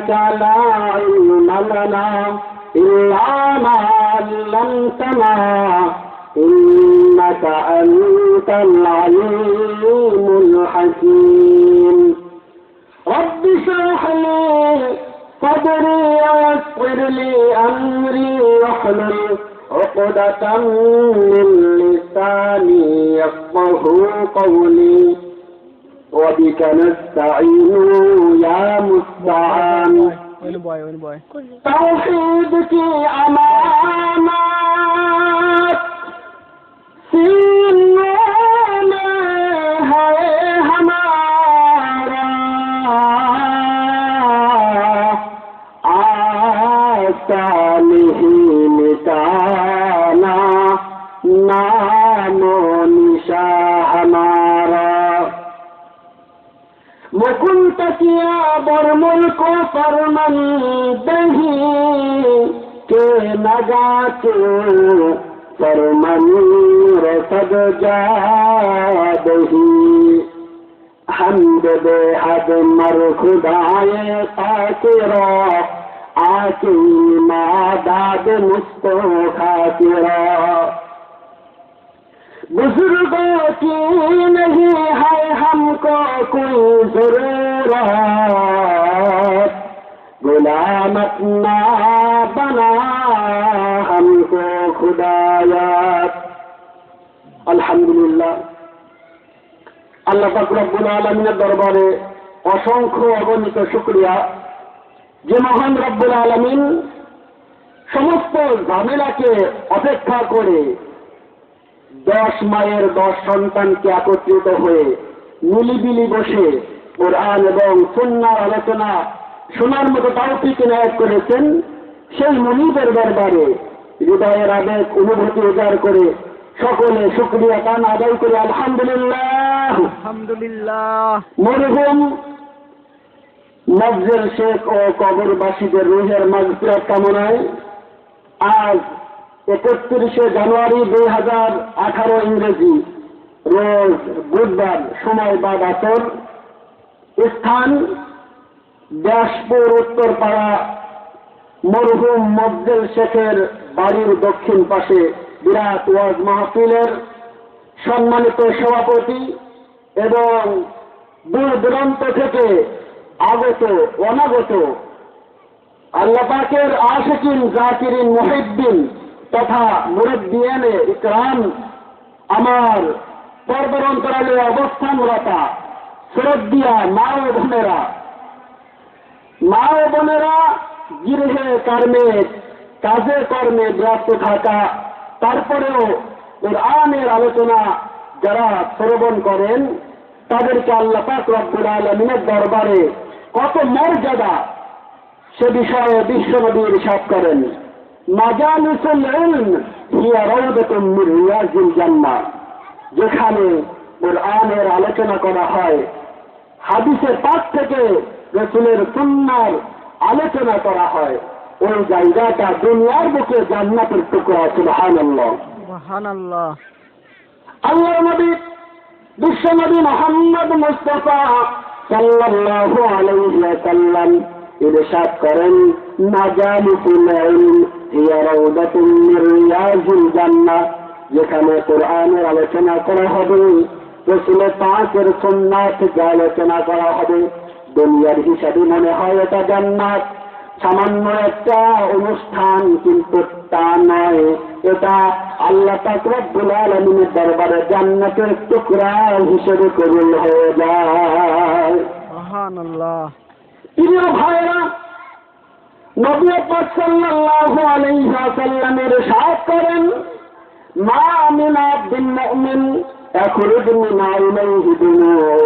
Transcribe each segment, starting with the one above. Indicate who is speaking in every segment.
Speaker 1: سبحانك لا علم لنا إلا ما علمتنا إنك أنت العليم الحكيم رب اشرح لي صدري ويسر لي أمري واحلل عقدة من لساني يفقهوا قولي وبك نستعين يا مستعان توحيد की अमानत सीनों में है हमारा आशा नहीं मिटाना नामो निशा हमारा मुकुल तकिया बरमुल को फरमंदही के नगा के फरमन रसद जादही हमद बेहद मर खुदाए ताकिरा आकी मादाद मुस्तफा किरा बुजुर्गों की नहीं है हमको कोई जरूरत गुलाम अपना बना हमको खुदायत अल्हम्दुलिल्लाह আল্লাহ পাক রব্বুল আলামিনের দরবারে অসংখ্য অগণিত শুকরিয়া যে মহান রব্বুল আলামিন সমস্ত ঝামেলাকে অপেক্ষা করে 10 মায়ের 10 সন্তানকে একত্রিত হয়ে নিলিবিলি বসে কোরআন এবং সুন্নাহর আলোচনা শোনার মতো তৌফিক ইনায়াত করেছেন সেই মুনিবের দরবারে হৃদয়ের আবেগ অনুভূতি উজাড় করে সকলে শুকরিয়া গান আদায় করে আলহামদুলিল্লাহ
Speaker 2: আলহামদুলিল্লাহ
Speaker 1: মরহুম মফজল শেখ ও কবরবাসীদের রুহের মাগফিরাত কামনায় আজ 31শে জানুয়ারি 2018 ইংরেজি রোজ বুধবার সময় বাদ আসর স্থান ব্যাসপুর উত্তরপাড়া মরহুম মফজল শেখের বাড়ির দক্ষিণ পাশে বিরাট ওয়াজ মাহফিলের সম্মানিত সভাপতি এবং দূর দূরান্ত থেকে আগত অনাগত আল্লাহ পাকের আশিকিন জাকিরিন মুহিব্বিন তথা মুরব্বিয়ানে ইকরাম আমার পর্দার অন্তরালে অবস্থানরতা শ্রদ্ধা মা ও বোনেরা গৃহে কর্মে কাজে কর্মে ব্যস্ত থাকা তারপরেও কোরআনের আলোচনা যারা শ্রবণ করেন তাদেরকে আল্লাহ পাক রব্বুল আলামিনের দরবারে কত মর্যাদা সে বিষয়ে বিশ্বনবী ইরশাদ করেন মাজালিসুল ইলম হিয়া রাউদাতুম মিন রিয়াজিল জান্নাহ যেখানে কোরআনের আলোচনা করা হয় হাদিসের পাঠ থেকে রাসূলের সুন্নাহর আলোচনা করা হয় ওই জায়গাটা দুনিয়ার বুকে জান্নাতের টুকরা সুবহানাল্লাহ
Speaker 2: সুবহানাল্লাহ
Speaker 1: আল্লাহর নবী বিশ্বনবী মুহাম্মদ মুস্তাফা সাল্লাল্লাহু আলাইহি ওয়াসাল্লাম ইরশাদ করেন মাজালিসুল ইলম হিয়া রাউদাতুম মিন রিয়াজিল জান্নাহ যেখানে কোরআনের আলোচনা করা হবে রাসূলের পাকের সুন্নাহ থেকে আলোচনা করা হবে দুনিয়ার হিসাবে মনে হয় এটা জান্নাত সামান্য একটা অনুষ্ঠান কিন্তু তা নয় এটা আল্লাহ পাক রব্বুল আলামিনের দরবারে জান্নাতের টুকরা হিসেবে কবুল হয়ে যায়
Speaker 2: সুবহানাল্লাহ
Speaker 1: প্রিয় ভাইরা নবী পাক সাল্লাল্লাহু আলাইহি ওয়াসাল্লামের ইরশাদ করেন মা মিন আবদিন মুমিন يخرج من عينيه دموع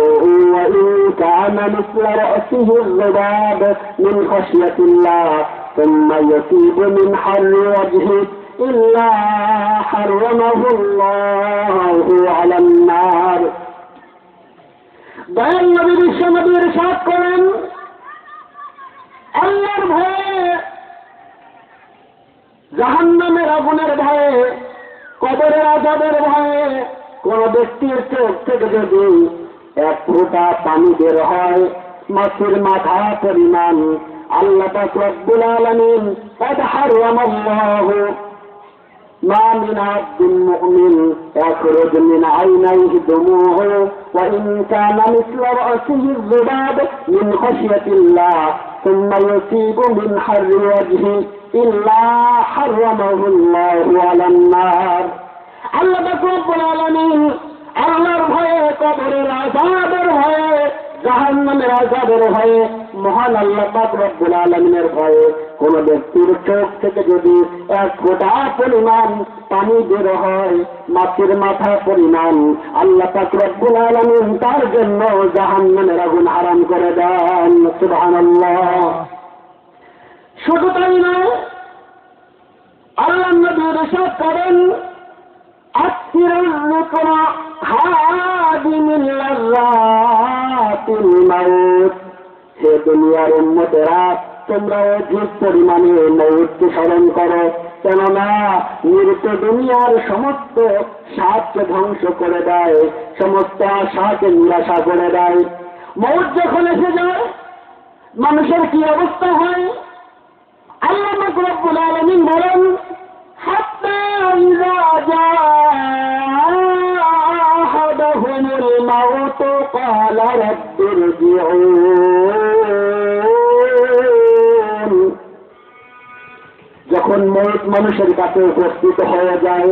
Speaker 1: وإن كان مثل رأسه الذباب من خشية الله ثم يصيب من حر وجهه إلا حرمه الله على النار দয়াল নবী বিশ্বনবী ইরশাদ করেন আল্লাহর ভয়ে জাহান্নামের আগুনের ভয়ে কবরের আযাবের ভয়ে কোন ব্যক্তির চোখ থেকে যদি এক ফোঁটা পানি বের হয় মাছের মাথা পরিমাণ আল্লাহ পাক রব্বুল আলামিন قد حرم الله ما من عبد مؤمن يخرج من عينيه دموع وإن كان مثل رأسه الذباب من خشية الله ثم يصيب من حر وجهه إلا حرمه الله على النار আল্লাহ পাক রব্বুল আলামিন আল্লাহর ভয়ে, কবরের আযাবের ভয়ে, জাহান্নামের আযাবের ভয়ে, মহান আল্লাহ পাক রব্বুল আলামিনের ভয়ে কোন ব্যক্তির চোখ থেকে যদি এক ফোঁটা পরিমাণ পানি বের হয়, মাছের মাথা পরিমাণ, আল্লাহ পাক রব্বুল আলামিন তার জন্য জাহান্নামের আগুন হারাম করে দেন। সুবহানাল্লাহ। শুধু তাই নয়, আল্লাহ নবী ইরশাদ করেন আত্তিরুল লিকরা হাদিমিল লাযাতিল মাউত। হে দুনিয়ার উম্মতেরা, তোমরা অধিক পরিমাণে মৌতকে স্মরণ করো, কেননা মৃত দুনিয়ার সমস্ত স্বাদকে ধ্বংস করে দেয়, সমস্ত আশাকে নিরাশা করে দেয়। মৌত যখন এসে যায়, মানুষের কি অবস্থা হয়? আল্লাহ পাক রব্বুল আলামিন বলেন হাত্তা ইযা জাআহাদাহুমুল মাউত ক্বালা রাব্বিরজিউন। যখন মৌত মানুষের কাছে উপস্থিত হয়ে যায়,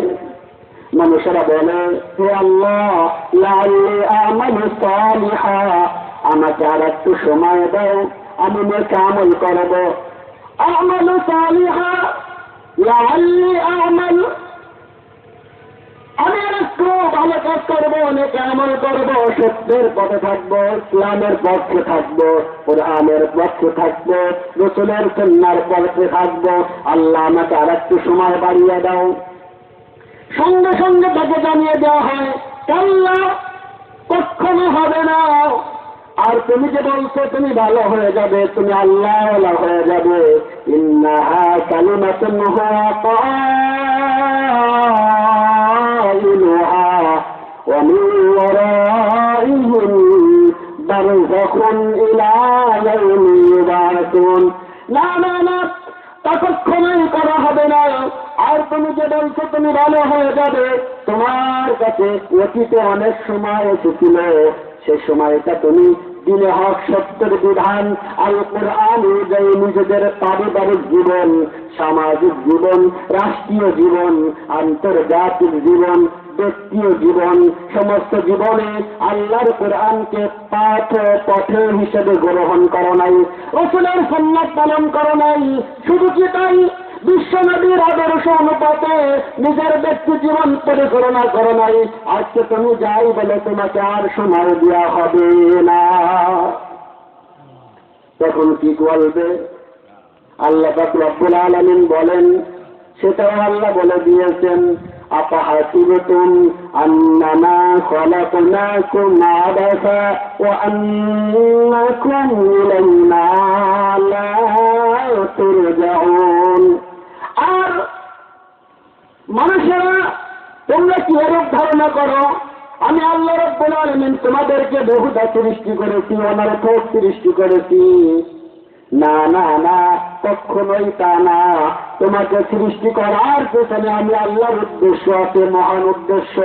Speaker 1: মানুষেরা বলে, হে আল্লাহ, লাআল্লি আমালু সালিহা, আমাকে আর একটু সময় দাও, আমি নেক আমল করব। আমালু সালিহা, লাআল্লি আমাল, আমি আর একটু ভালো কাজ করবো, নেক আমল করবো, সত্যের পথে থাকবো, ইসলামের পক্ষে থাকবো, কোরআনের পক্ষে থাকবো, রাসূলের সুন্নাহর পক্ষে থাকবো, আল্লাহ আমাকে আর একটু সময় বাড়িয়ে দাও। সঙ্গে সঙ্গে তাকে জানিয়ে দেওয়া হয়, কাল্লা, কখনো হবে না। আর তুমি যে বলছো তুমি ভালো হয়ে যাবে, তুমি আল্লাহওয়ালা হয়ে যাবে, ইন্নাহা কালিমাতুন হুয়া কাইলুহা ওয়া মিন ওয়ারাইহিম বারযাখুন ইলা ইয়াউমি ইউবাসুন। না না না, তা কখনোই করা হবে না। আর তুমি যে বলছো তুমি ভালো হয়ে যাবে, তোমার কাছে অতীতে অনেক সময় এসেছিল, সে সময়টা তুমি দিনে হক সত্যের বিধান আল কোরআন অনুযায়ী নিজেদের পারিবারিক জীবন, সামাজিক জীবন, রাষ্ট্রীয় জীবন, আন্তর্জাতিক জীবন, ব্যক্তিয় জীবন, সমস্ত জীবনে আল্লাহর কোরআনকে পথে হিসেবে গ্রহণ করো নাই, রাসূলের সুন্নাত পালন করো নাই। শুধু কি তাই, বিশ্বনবীর আদর্শ অনুপাতে নিজের ব্যক্তি জীবন পরিচালনা করো নাই। আজকে তুমি যাই বলে তোমাকে আর সময় দেওয়া হবে না। তখন কি বলবে? আল্লাহ পাক রব্বুল আলামিন বলেন, সেটাও আল্লাহ বলে দিয়েছেন, আফাহাসিবতুম আন্নামা খলাকনাকুম আবাসা ওয়া আন্নাকুম ইলাইনা লা তুরজাউন। আর মানুষেরা, তোমরা কি এরূপ ধারণা করো আমি আল্লাহ রাব্বুল আলামিন তোমাদেরকে বহুধা সৃষ্টি করেছি, অনর্থক সৃষ্টি করেছি? না না না, কখনোই তা না। তোমাকে সৃষ্টি করার পেছনে আমি আল্লাহর উদ্দেশ্য আছে, মহান উদ্দেশ্য।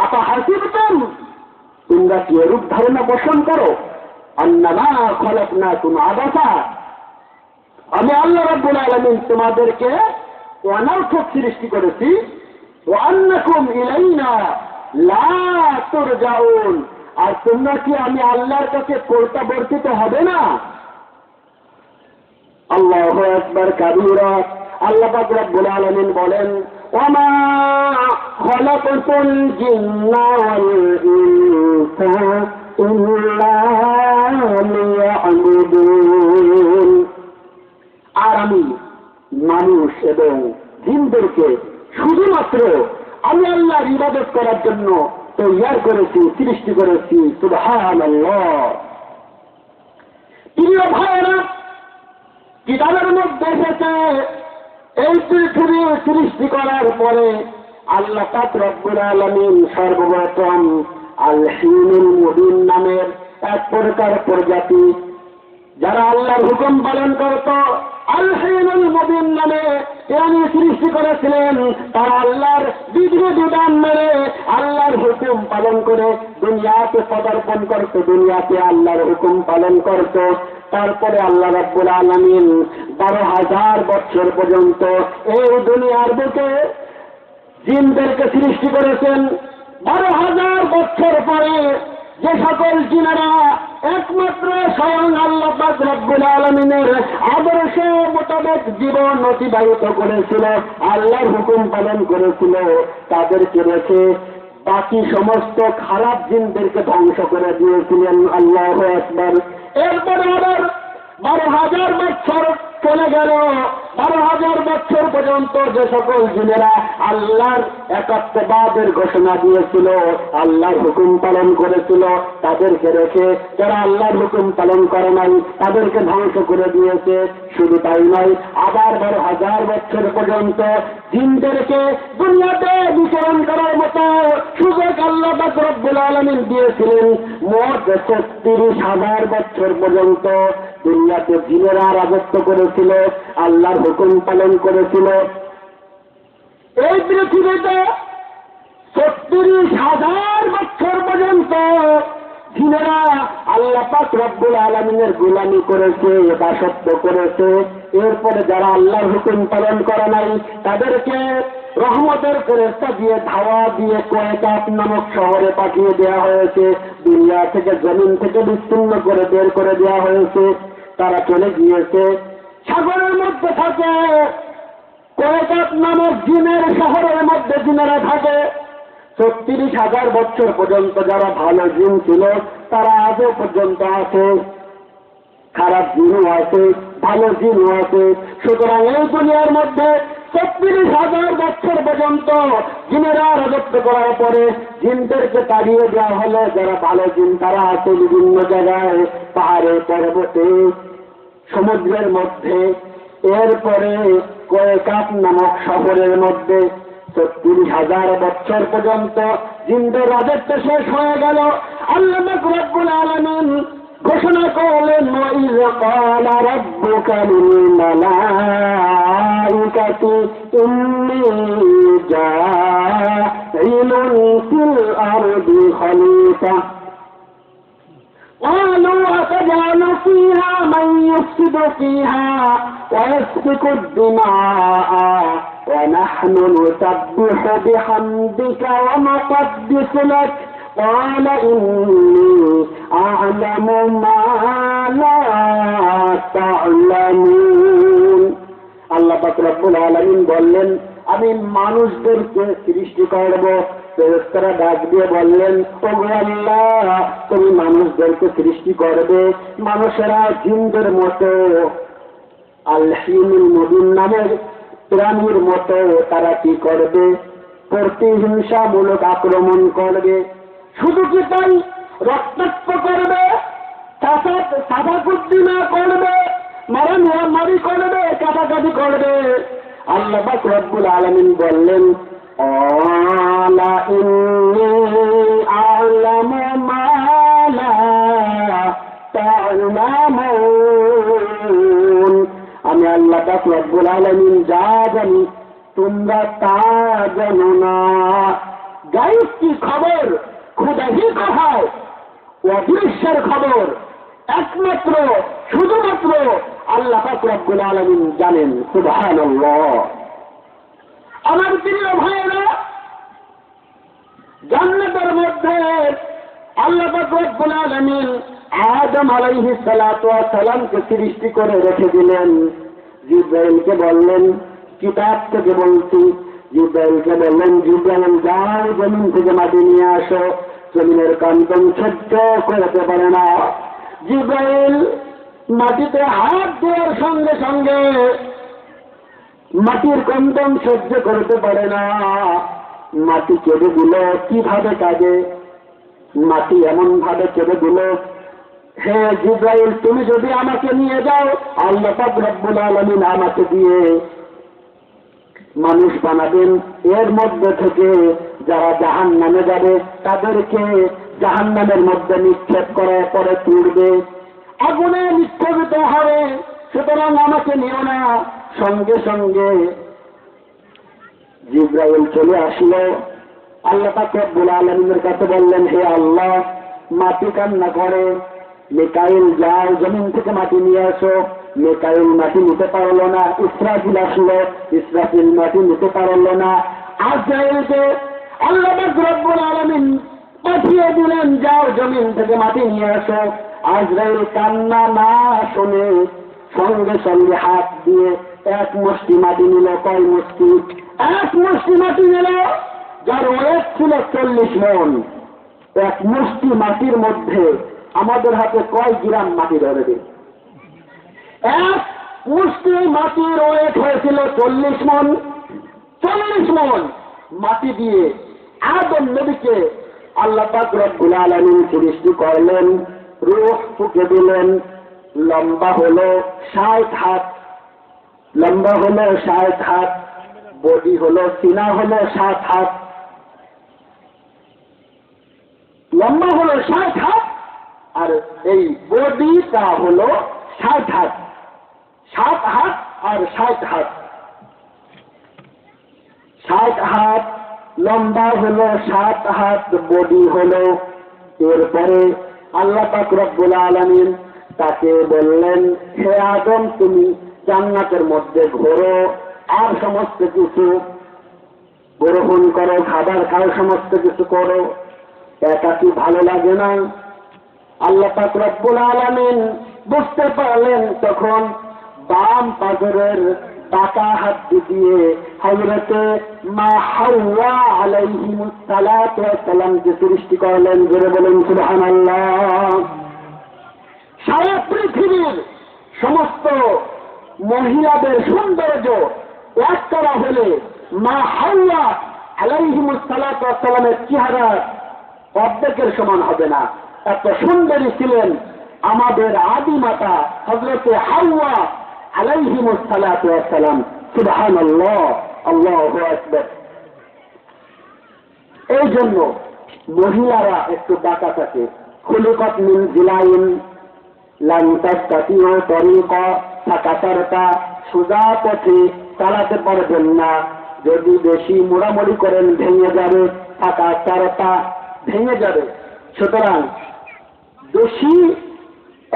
Speaker 1: আফাহাসিবতুম, তোমরা কি এরূপ ধারণা পোষণ করো আন্নামা খলাকনাকুম আবাসা, আমি আল্লাহ রাব্বুল আলামিন তোমাদেরকে অনর্থক সৃষ্টি করেছি, ওয়া আন্নাকুম ইলাইনা লা তুরজাউন, আর তোমরা কি আমি আল্লাহর কাছে প্রত্যাবর্তিত হবে না? আল্লাহু আকবার কাবীরা। আল্লাহ পাক রব্বুল আলামিন বলেন, ওমা খলাকতুল জিন্না ওয়াল ইনসা ইল্লা লিয়াবুদুন। আর আমি মানুষ এবং জিনদেরকে শুধুমাত্র আমি আল্লাহর ইবাদত করার জন্য তৈয়ার করেছি, সৃষ্টি করেছি। সুবহানাল্লাহ। প্রিয় ভাইরা, কিতাবের মধ্যে এসেছে এই পৃথিবী সৃষ্টি করার পরে আল্লাহ পাক রব্বুল আলামিন সর্বপ্রথম আল হিনুল মুবিন নামের এক প্রকার প্রজাতি যারা আল্লাহর হুকুম পালন করত, আল হাইয়ুল মুবিন নামে তিনি সৃষ্টি করেছিলেন, তারা আল্লাহর বিধান মেনে আল্লাহর হুকুম পালন করে দুনিয়াতে পদার্পণ করত, দুনিয়াতে আল্লাহর হুকুম পালন করত। তারপরে আল্লাহ রাব্বুল আলামিন 12,000 বছর পর্যন্ত এই দুনিয়ার বুকে জিনদেরকে সৃষ্টি করেছেন। 12,000 বছর পরে যে সকল জিনেরা একমাত্র স্বয়ং আল্লাহ পাক রব্বুল আলামিনের আদর্শ মোতাবেক জীবন অতিবাহিত করেছিল, আল্লাহর হুকুম পালন করেছিল, তাদেরকে রেখে বাকি সমস্ত খারাপ জিনদেরকে ধ্বংস করে দিয়েছিলেন। আল্লাহু আকবার। এরপরে আবার 12,000 বছর চলে গেল। 12,000 বছর পর্যন্ত যে সকল জিনেরা আল্লাহর একাত্মবাদের ঘোষণা দিয়েছিল, আল্লাহর হুকুম পালন করেছিল, তাদেরকে রেখে যারা আল্লাহর হুকুম পালন করে নাই তাদেরকে ধ্বংস করে দিয়েছে। শুধু তাই নয়, আবার 12,000 বছর পর্যন্ত জিনদেরকে দুনিয়াতে বিচরণ করার মতো সুযোগ আল্লাহ পাক রব্বুল আলামিন দিয়েছিলেন। মোট 36,000 বছর পর্যন্ত দুনিয়াতে জিনেরা রাজত্ব করেছিল, আল্লাহর হুকুম পালন করেছিল। এই পৃথিবীতে 36,000 বছর পর্যন্ত জিনেরা আল্লাহ পাক রব্বুল আলামিনের গোলামি করেছে, দাসত্ব করেছে। এরপরে যারা আল্লাহর হুকুম পালন করে নাই তাদেরকে রহমতের ফেরেশতা দিয়ে ধাওয়া দিয়ে কোয়েকাত নামক শহরে পাঠিয়ে দেওয়া হয়েছে, দুনিয়া থেকে জমিন থেকে বিচ্ছিন্ন করে বের করে দেওয়া হয়েছে। তারা চলে গিয়েছে, সাগরের মধ্যে থাকে, কোয়েকাত নামক জিনের শহরের মধ্যে জিনেরা থাকে। 36,000 বছর পর্যন্ত যারা ভালো জিন ছিল তারা আজও পর্যন্ত আছে, খারাপ জিনও আছে, ভালো জিনও আছে। সুতরাং এই দুনিয়ার মধ্যে 36,000 বছর পর্যন্ত জিনেরা রাজত্ব করার পরে জিনদেরকে তাড়িয়ে দেওয়া হলো। যারা ভালো জিন তারা আছে বিভিন্ন জায়গায়, পাহাড়ে, পর্বতে, সমুদ্রের মধ্যে। এরপরে কোয়েকাত নামক শহরের মধ্যে 36,000 বছর পর্যন্ত জিনদের রাজত্ব শেষ হয়ে গেল। আল্লাহ রাব্বুল আলামিন ঘোষণা করলেন, ওয়াইয ক্বালা রাব্বুকা লিল মালাইকাতি ইন্নী জাইলুন ফিল আরদি খলিফা قالوا أتجعل فيها من يفسد فيها ويسفك الدماء ونحن نسبح بحمدك ونقدس لك قال إني أعلم ما لا تعلمون। আল্লাহ পাক রব্বুল আলামিন বললেন, আমি মানুষদেরকে সৃষ্টি করব। ফেরেশতারা ডাক দিয়ে বললেন, ওগো আল্লাহ, তুমি মানুষদেরকে সৃষ্টি করবে, মানুষেরা জিনদের মতো আল হাইয়ুল মুবিন নামের প্রাণীর মতো তারা কি করবে? প্রতিহিংসামূলক আক্রমণ করবে। শুধু কি তাই, রক্তাক্ত করবে, সাদাকুদ্দিনা করবে, মারামারি করবে, কাটাকাটি করবে। আল্লাহ পাক রব্বুল আলামিন বললেন, আলা ইন্নী আ'লামু মা লা তা'লামুন। আমি আল্লাহ পাক রব্বুল আলামিন যা জানি তোমরা তা জানো না। গায়েব কি খবর খুদাহি কোথায়, অদৃশ্যের খবর একমাত্র শুধুমাত্র আল্লাহ পাক রব্বুল আলামিন জানেন। সুবহানাল্লাহ। আমার প্রিয় ভাইরা, জান্নাতের মধ্যে আল্লাহ পাক রব্বুল আলামিন আদম আলাইহিস সালাতু ওয়াস সালামকে সৃষ্টি করে রেখে দিলেন। জিবরাইলকে বললেন, কিতাব থেকে বলছি। জিবরাইলকে বললেন, জিবরাইল যাও জমিন থেকে মাটি নিয়ে আসো। জমিনের কম্পন সহ্য করতে পারে না। জিবরাইল মাটিতে হাত দেওয়ার সঙ্গে সঙ্গে মাটির কম্পন সহ্য করতে পারে না। মাটি কেঁদে দিল। কিভাবে কাজে? মাটি এমন ভাবে কেঁদে দিল, হে জিবরাইল, তুমি যদি আমাকে নিয়ে যাও, আল্লাহ পাক রব্বুল আলামিন আমাকে দিয়ে মানুষ বানাবেন। এর মধ্যে থেকে যারা জাহান্নামে যাবে তাদেরকে জাহান্নামের মধ্যে নিক্ষেপ করার পরে তুলবে। আগুনে নিক্ষেপিত হবে, সুতরাং আমাকে নিও না। সঙ্গে সঙ্গে জিবরাইল চলে আসলো। আল্লাহ পাক রব্বুল আলামিনের কাছে বললেন, হে আল্লাহ, মাটি কান্না করে, মিকাইল যাও জমিন থেকে মাটি নিয়ে আসো। মিকাইল মাটি নিতে পারলো না। ইসরাফিল আসলো, ইসরাফিল মাটি নিতে পারলো না। আজরাইলকে আল্লাহ পাক রব্বুল আলামিন পাঠিয়ে দিলেন, যাও জমিন থেকে মাটি নিয়ে আসো। আজরাইল কান্না না শুনে সঙ্গে সঙ্গে হাত দিয়ে এক মুষ্টি মাটি নিল। কয় মুষ্টি? এক মুষ্টি মাটি নিল, যার ওয়েট ছিল 40 মণ। এক মুষ্টি মাটির মধ্যে আমাদের হাতে কয় গ্রাম মাটি ধরবে? এক মুষ্টি মাটির ওয়েট হয়েছিল 40 মণ। 40 মণ মাটি দিয়ে আদম নবীকে আল্লাহ পাক রব্বুল আলামিন সৃষ্টি করলেন, রূহ ফুঁকে দিলেন। লম্বা হলো 60 হাত, লম্বা হলো 60 হাত, বডি হলো, সিনা হলো 7 হাত, লম্বা হলো 60 হাত, আর এই বডিটা হলো 60 হাত। 7 হাত আর 60 হাত, 60 হাত লম্বা হলো, 7 হাত বডি হলো। এরপরে আল্লাহ পাক রব্বুল আলামিন তাকে বললেন, হে আদম, তুমি জান্নাতের মধ্যে ঘোরো, আর সমস্ত কিছু গ্রহণ করো, খাবার খাও, সমস্ত কিছু করো। একাকি ভালো লাগে না। আল্লাহ পাক রব্বুল আলামিন বুঝতে পারলেন, তখন বাম পাজরের টাকা হাত দিয়ে হযরতে মা হাওয়া আলাইহিস সালাতু ওয়াস সালামকে সৃষ্টি করলেন। জোরে বলেন সুবহানাল্লাহ। সারা পৃথিবীর সমস্ত মহিলাদের সৌন্দর্য এক করা হলে মা হাওয়া আলাইহিস সালাতু ওয়াস সালামের চেহারা অর্ধেকের সমান হবে না। এত সুন্দরী ছিলেন আমাদের আদি মাতা হযরতে হাওয়া আলাইহিস সালাতু ওয়াস সালাম। সুবহানাল্লাহ, আল্লাহু আকবার। এই জন্য মহিলারা একটু বাঁকা থাকে। খুলিকাত মিন জিলাইন লান তাস্তাতিউ তরিকা ফাকাসারতা, সোজা পথে চালাতে পারবেন না, যদি বেশি মোড়ামুড়ি করেন ভেঙে যাবে। ফাকাসারতা, ভেঙে যাবে। সুতরাং বেশি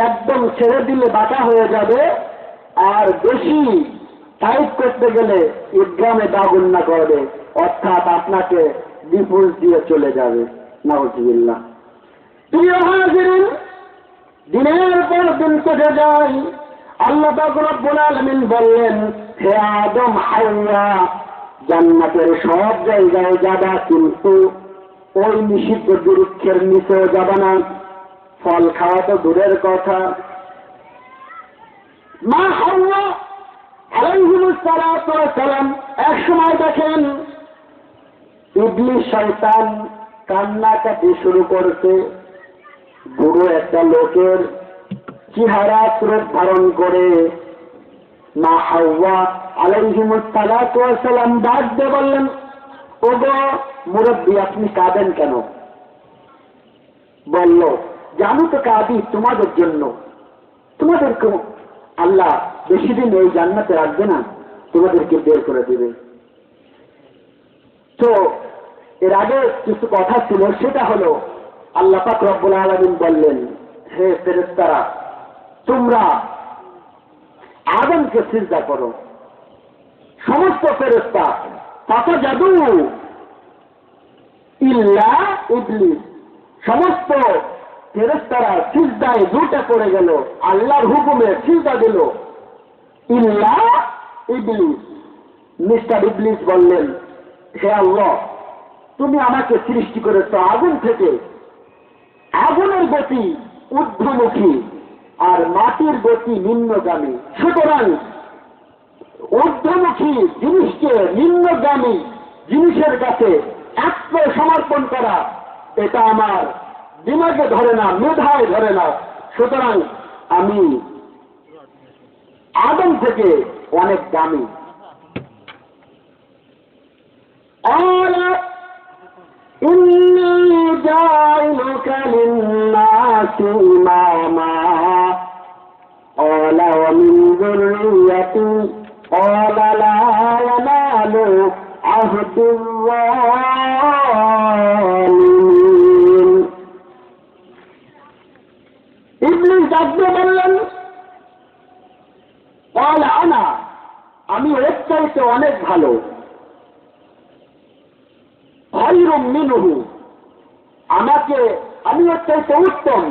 Speaker 1: একদম ছেড়ে দিলে বাঁকা হয়ে যাবে, আর বেশি টাইট করতে গেলে ইদগামে দাগুন্না করবে, অর্থাৎ আপনাকে ডিফুজ দিয়ে চলে যাবে। নাউজুবিল্লাহ। প্রিয় হাজিরিন, দিনের পর দিন কেটে যায়। আল্লাহ পাক রব্বুল আলামিন বললেন, হে আদম হাওয়া, জান্নাতের সব জায়গায় যাবা, কিন্তু ওই নিষিদ্ধ বৃক্ষের নিচেও যাবা না। ফল খাওয়া তো দূরের কথা। মা হাওয়া আলাইহিস সালাতু ওয়াস সালাম এক সময় দেখেন ইবলিস শয়তান কান্নাকাটি শুরু করছে। বুড়ো একটা লোকের চেহারা রূপ ধারণ করে মা হাওয়া আলাইহিস সালাতু ওয়াস সালাম ডাক দিয়ে বললেন, ওগো মুরব্বী, আপনি কাঁদেন কেন? বলল, জানো তো কাঁদি তোমাদের জন্য। তোমাদেরকে আল্লাহ বেশি দিন এই জান্নাতে রাখবে না, তোমাদেরকে বের করে দেবে। তো এর আগে কিছু কথা ছিল, সেটা হলো আল্লাহ পাক রব্বুল আলামিন বললেন, হে ফেরেশতারা, তোমরা আদমকে সিজদা করো। সমস্ত ফেরেশতা ফাসাজাদু ইল্লা ইবলিস, সমস্ত ফেরেশতারা সিজদায় দুটা পড়ে গেল, আল্লাহর হুকুমে সিজদা দিল, ইল্লা ইবলিস। মিস্টার ইবলিস বললেন, হে আল্লাহ, তুমি আমাকে সৃষ্টি করেছ আগুন থেকে। আগুনের গতি ঊর্ধ্বমুখী আর মাটির গতি নিম্নগামী। সুতরাং ঊর্ধ্বমুখী জিনিসকে নিম্নগামী জিনিসের কাছে আত্মসমর্পণ করা, এটা আমার দিমাগে ধরে না, মেধায় ধরে না। সুতরাং আমি আদম থেকে অনেক দামি। إني جاعلك للناس إماما ذريتي قال لا ينال عهد الظالمين ইবলিস ডাকতে বললেন قال أنا আমি এর চাইতে অনেক ভালো خير منه আমি এর চাইতে উত্তম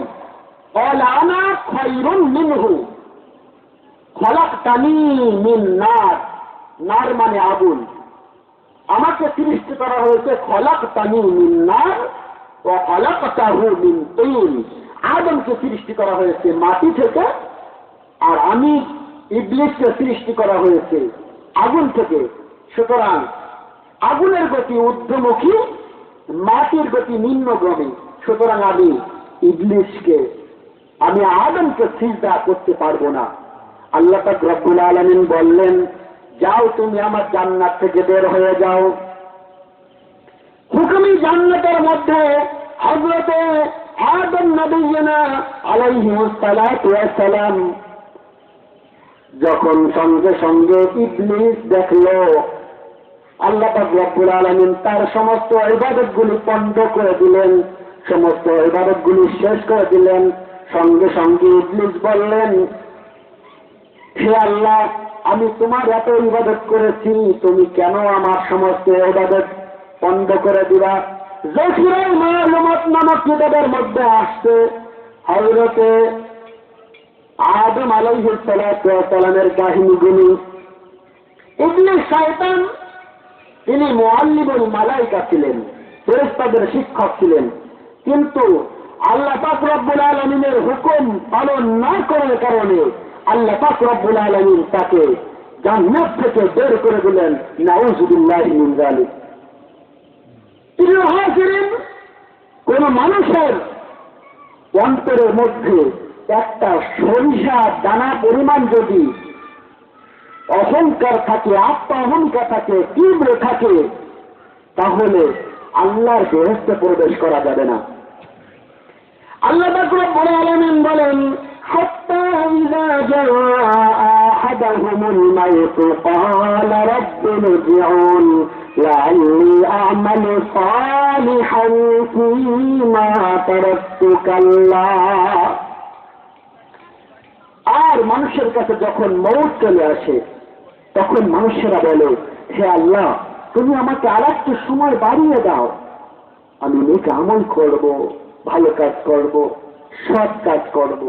Speaker 1: قال أنا خير منه خلقتني من نار নার মানে আগুন আমাকে সৃষ্টি করা হয়েছে খলাকতানি মিন নার ওয়া খলাকতাহু মিন তিন আদমকে সৃষ্টি করা হয়েছে মাটি থেকে আর আমি ইবলিসকে সৃষ্টি করা হয়েছে আগুন থেকে সুতরাং আগুনের গতি ঊর্ধ্বমুখী মাটির গতি নিম্নগামী সুতরাং আমি ইবলিসকে আমি আদমকে সিজদা করতে পারবো না আল্লাহ পাক রব্বুল আলামিন বললেন যাও তুমি আমার জান্নাত থেকে বের হয়ে যাও হুকুমি জান্নাতের মধ্যে হযরতে আদম নবীনা আলাইহিস সালাতু ওয়াস সালাম যখন সঙ্গে সঙ্গে ইবলিস দেখলো আল্লাহ পাক রব্বুল আলামিন তার সমস্ত ইবাদতগুলি বন্ধ করে দিলেন সমস্ত ইবাদতগুলি শেষ করে দিলেন সঙ্গে সঙ্গে ইবলিস বললেন হে আল্লাহ আমি তোমার এত ইবাদত করেছি তুমি কেন আমার সমস্ত ইবাদত বন্ধ করে দিবা যখিরাই মালুমাত নামক কিতাবের মধ্যে আসছে হযরতে আদম আলাইহিস সালাতু ওয়াস সালামের কাহিনীগুলি ইবলিস শয়তান তিনি মুআল্লিমুল মালায়েকা ছিলেন ফেরেশতাদের শিক্ষক ছিলেন কিন্তু আল্লাহ পাক রব্বুল আলামিনের হুকুম পালন না করার কারণে আল্লাহ পাক রব্বুল আলামিন তাকে জান্নাত থেকে বের করে দিলেন নাউযুবিল্লাহি মিন যালিক প্রিয় হাজিরিন কোন মানুষের অন্তরের মধ্যে একটা সরিষা দানা পরিমাণ যদি অহংকার থাকে আত্মা অহংকার থাকে তীব্র থাকে তাহলে আল্লাহর বেহেশতে প্রবেশ করা যাবে না আল্লাহ পাক রব্বুল আলামিন বলেন حتى إذا جاء أحدهم الموت قال رب ارجعون لعلي أعمل صالحا فيما تركت كلا আর মানুষের কাছে যখন মওত চলে আসে তখন মানুষেরা বলে হে আল্লাহ তুমি আমাকে আরেকটু সময় বাড়িয়ে দাও আমি নেক আমল করব ভালো কাজ করব সৎ কাজ করব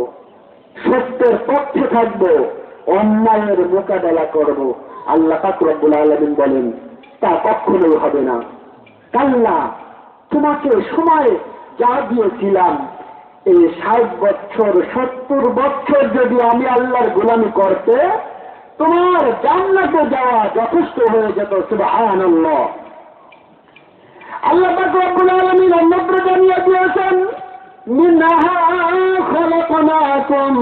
Speaker 1: সত্যের পক্ষে থাকব অন্যায়ের মোকাবেলা করব আল্লাহ পাক রব্বুল আলামিন বলেন তা কখনোই হবে না কাল্লা তোমাকে সময় যা দিয়েছিলাম এই 60 বছর 70 বছর যদি আমি আল্লাহর গোলামি করতে তোমার জান্নাতে যাওয়া যথেষ্ট হয়ে যেত সুবহানাল্লাহ আল্লাহ পাক রব্বুল আলামিন অন্যত্র জানিয়ে দিয়েছেন মিনহা খলাকনাকুম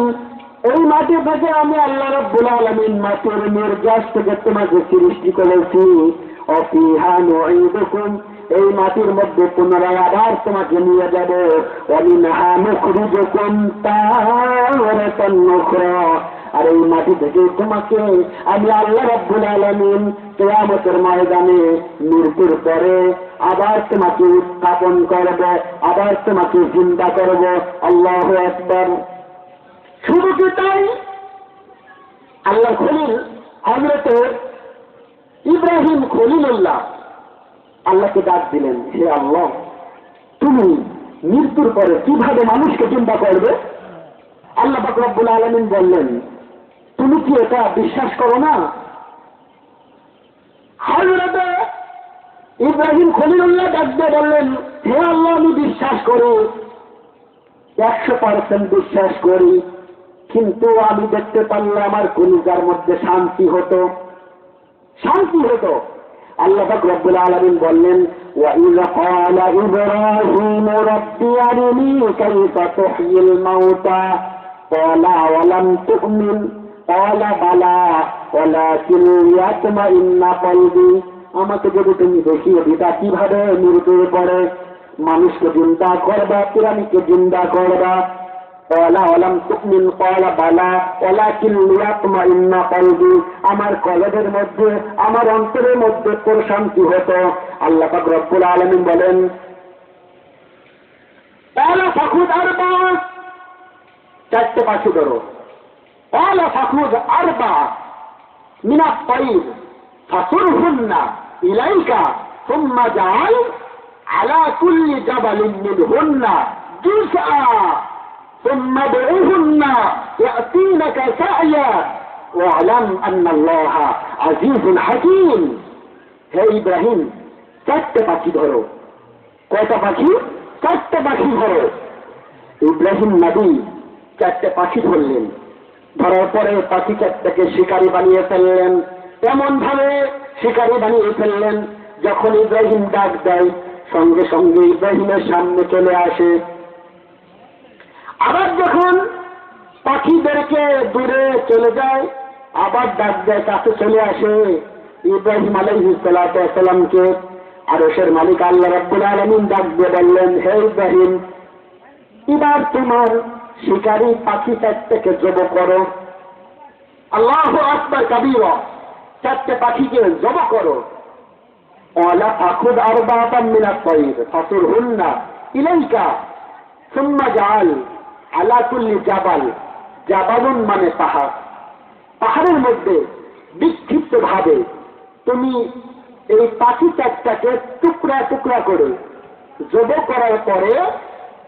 Speaker 1: এই মাটি থেকে আমি আল্লাহ রাব্বুল আলামিন মাটির নির্যাস থেকে তোমাকে সৃষ্টি করেছি অফিহা নুঈদুকুম এই মাটির মধ্যে পুনরায় আবার তোমাকে নিয়ে যাব ওয়ামিনহা নুখরিজুকুম তারাতান উখরা আর এই মাটি থেকে তোমাকে আমি আল্লাহ রাব্বুল আলামিন কিয়ামতের ময়দানে মৃত্যুর পরে আবার তোমাকে উত্থাপন করব আবার তোমাকে জিন্দা করব আল্লাহু আকবার শুধু কি তাই আল্লাহ খলিল হযরত ইব্রাহিম খলিলুল্লাহ আল্লাহকে ডাক দিলেন হে আল্লাহ তুমি মৃত্যুর পরে কিভাবে মানুষকে জিন্দা করবে আল্লাহ পাক রব্বুল আলামিন বললেন তুমি কি এটা বিশ্বাস করো না হযরত ইব্রাহিম খলিলুল্লাহ ডাক দিয়ে বললেন হে আল্লাহ আমি বিশ্বাস করি 100% বিশ্বাস করি কিন্তু আমি দেখতে পারলে আমার কলিজার মধ্যে শান্তি হতো আল্লাহ পাক রব্বুল আলামিন বললেন ওয়া ইযা ক্বালা ইব্রাহিম রাব্বি আরিনি কাইফা তুহয়িল মাউতা ক্বালা ওয়ালাম তুমিন ক্বালা বালা ওয়ালাকিন ইয়াতমাইন্না কলবি আমাকে যদি তুমি দেখিয়ে দিতা কিভাবে মৃত্যুর পরে মানুষকে জিন্দা করবা প্রাণীকে জিন্দা করবা قال ولم تؤمن قال بلى ولكن ليطمئن قلبي আমার কলবের মধ্যে আমার অন্তরের মধ্যে প্রশান্তি হতো। আল্লাহ পাক রব্বুল আলামিন বলেন قال فخذ أربعة চারটে পাখি ধরো। قال فخذ أربعة من الطير فصرهن إليك ثم اجعل على كل جبل منهن جزءا ثم ادعوهن يأتينك سعيا واعلم أن الله عزيز حكيم। হে ইব্রাহিম চারটে পাখি ধরো। কয়টা পাখি? চারটে পাখি ধরো। ইব্রাহিম নবী চারটে পাখি ধরলেন। ধরার পরে পাখি চারটাকে শিকারী বানিয়ে ফেললেন। এমন ভাবে শিকারী বানিয়ে ফেললেন যখন ইব্রাহিম ডাক দেয় সঙ্গে সঙ্গে ইব্রাহিমের সামনে চলে আসে। আবার যখন পাখিদেরকে দূরে চলে যায় আবার ডাক দেয় কাছে চলে আসে। ইব্রাহিম আলাইহিস সালাতু ওয়াস সালামকে আরশের মালিক আল্লাহ রাব্বুল আলামিন ডাক দিয়ে বললেন, হে ইব্রাহিম, এবার তোমার শিকারী পাখি চারটাকে জব করো। আল্লাহু আকবার কাবীরা, চারটে পাখিকে জব করো। ওয়ালা ফাখুদ আরবাতাম মিনাত তায়র ফাসুরহুন্না ইলাইকা সুম্মা জাআল আলা কুল্লি জাবাল, জাবালুন মানে পাহাড়, পাহাড়ের মধ্যে বিক্ষিপ্ত ভাবে তুমি এই পাখি চারটাকে টুকরা টুকরা করে জব করার পরে